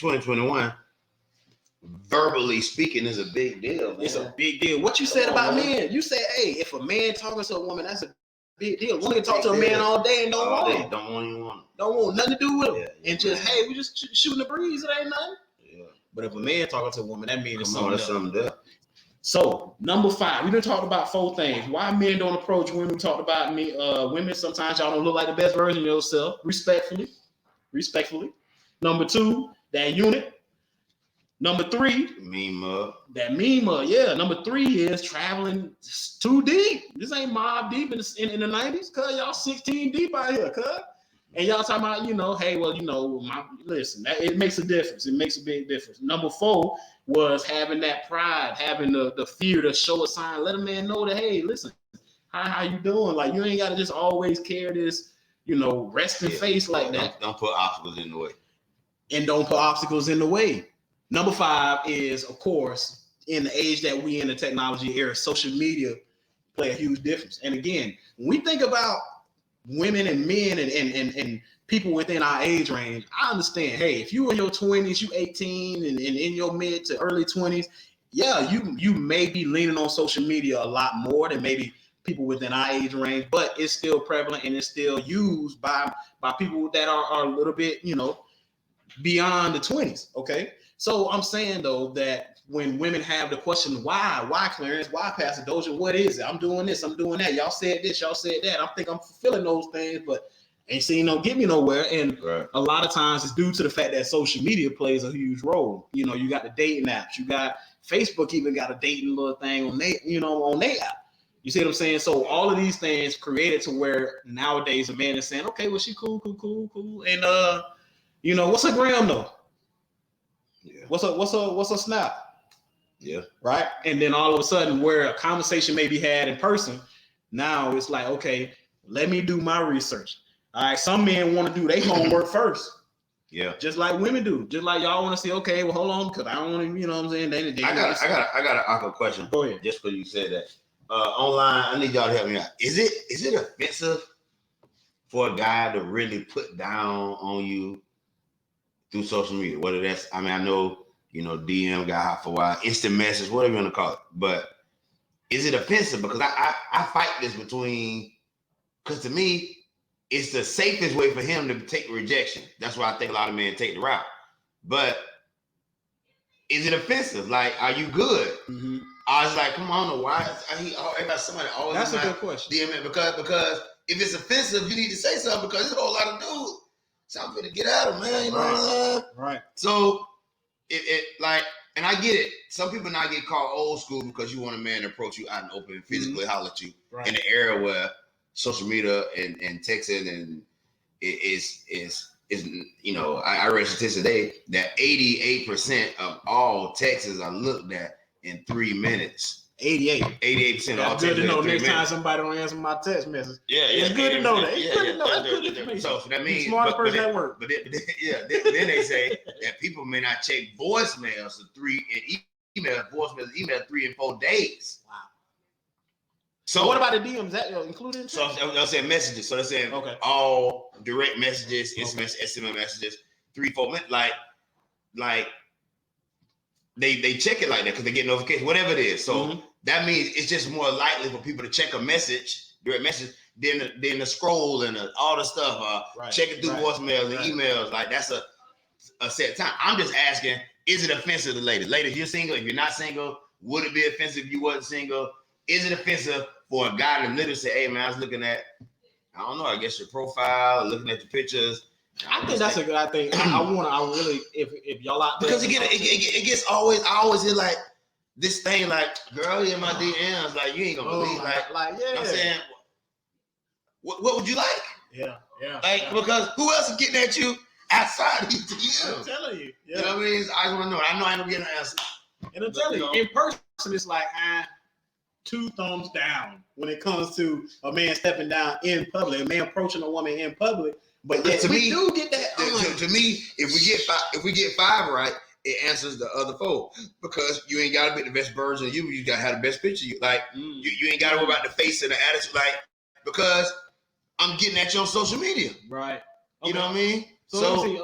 2021, verbally speaking is a big deal, man. It's a big deal. What you said about men? You said, hey, if a man talking to a woman, that's a big deal. Women can talk to a man all day and don't want him. Don't want nothing to do with him. And just, hey, we just shooting the breeze. It ain't nothing. Yeah. But if a man talking to a woman, that means something else. So, number 5, we done talked about 4 things. Why men don't approach women. We talked about women. Sometimes y'all don't look like the best version of yourself. Respectfully. Number 2, that unit. Number 3, mean mug. That mean mug, yeah. Number 3 is traveling too deep. This ain't Mob Deep in the 90s, cuz y'all 16 deep out here, cuz. And y'all talking about, hey, well, listen, it makes a difference. It makes a big difference. Number 4 was having that pride, having the fear to show a sign, let a man know that, hey, listen, how you doing? Like, you ain't got to just always carry this, resting face like that. Don't put obstacles in the way. And don't put obstacles in the way. Number 5 is, of course, in the age that we in the technology era, social media play a huge difference. And again, when we think about women and men and people within our age range, I understand, hey, if you in your 20s, you 18 and in your mid to early 20s, yeah, you may be leaning on social media a lot more than maybe people within our age range, but it's still prevalent and it's still used by people that are a little bit, beyond the 20s, okay? So I'm saying, though, that when women have the question, why Clarence, why Pastor Doja, what is it? I'm doing this, I'm doing that. Y'all said this, y'all said that. I think I'm fulfilling those things, but ain't seen no get me nowhere. And a lot of times it's due to the fact that social media plays a huge role. You got the dating apps. You got Facebook even got a dating little thing on their app. You see what I'm saying? So all of these things created to where nowadays a man is saying, okay, well, she cool. And, what's her gram, though? Yeah. What's a snap? Yeah. Right. And then all of a sudden, where a conversation may be had in person, now it's like, okay, let me do my research. All right. Some men want to do their homework first. Yeah. Just like women do. Just like y'all want to say, okay, well, hold on, because I don't want to, what I'm saying? I got an awkward question. Go ahead. Just because you said that. Online, I need y'all to help me out. Is it offensive for a guy to really put down on you through social media? Whether that's, I know, DM got hot for a while, instant message, whatever you want to call it. But is it offensive? Because I fight this because to me, it's the safest way for him to take rejection. That's why I think a lot of men take the route. But is it offensive? Like, are you good? Mm-hmm. I was like, come on, why? Somebody always. That's a good question. DM it because if it's offensive, you need to say something because there's a whole lot of dudes. So I'm gonna get at him, man. Right. So and I get it. Some people now get called old school because you want a man to approach you out and open, physically holler at you in the era where social media and texting and is I read statistics today that 88% of all texts are looked at in 3 minutes. 88% of all texts. Good to know next time somebody don't answer my text message. Yeah, it's good to know that. It's good to know. That's good information. So that means smarter person at work. But then they say that people may not check voicemails for 3 and email 3 and 4 days. Wow. So what about the DMs? That included? So they'll say messages. So they're saying all direct messages, SMS messages, 3-4 minutes. Like they check it like that because they get notifications, whatever it is. So that means it's just more likely for people to check a message, direct message, than the scroll and all the stuff. Checking through voicemails and emails. Like that's a set time. I'm just asking, is it offensive to ladies? Ladies, you're single. If you're not single, would it be offensive if you wasn't single? Is it offensive for a guy to literally say, hey man, I was looking at, I don't know, I guess your profile, looking at the pictures. I think that's a good. I think I really, if y'all out there, because again, it gets always. I always hear like this thing, like girl in my DMs, like you ain't gonna believe, like yeah. I'm saying, what would you like? Yeah. Like because who else is getting at you outside these DMs? I'm telling you, you know what I mean? I just want to know. I know I ain't gonna get an answer. And I'm telling you, in person, it's like 2 thumbs down when it comes to a man stepping down in public, a man approaching a woman in public. But yeah, we do get that. To me, if we get 5 right, it answers the other 4 because you ain't got to be the best version of you. You got to have the best picture. You ain't got to worry about the face and the attitude. Like because I'm getting at you on social media. Right. You know what I mean? So let me see,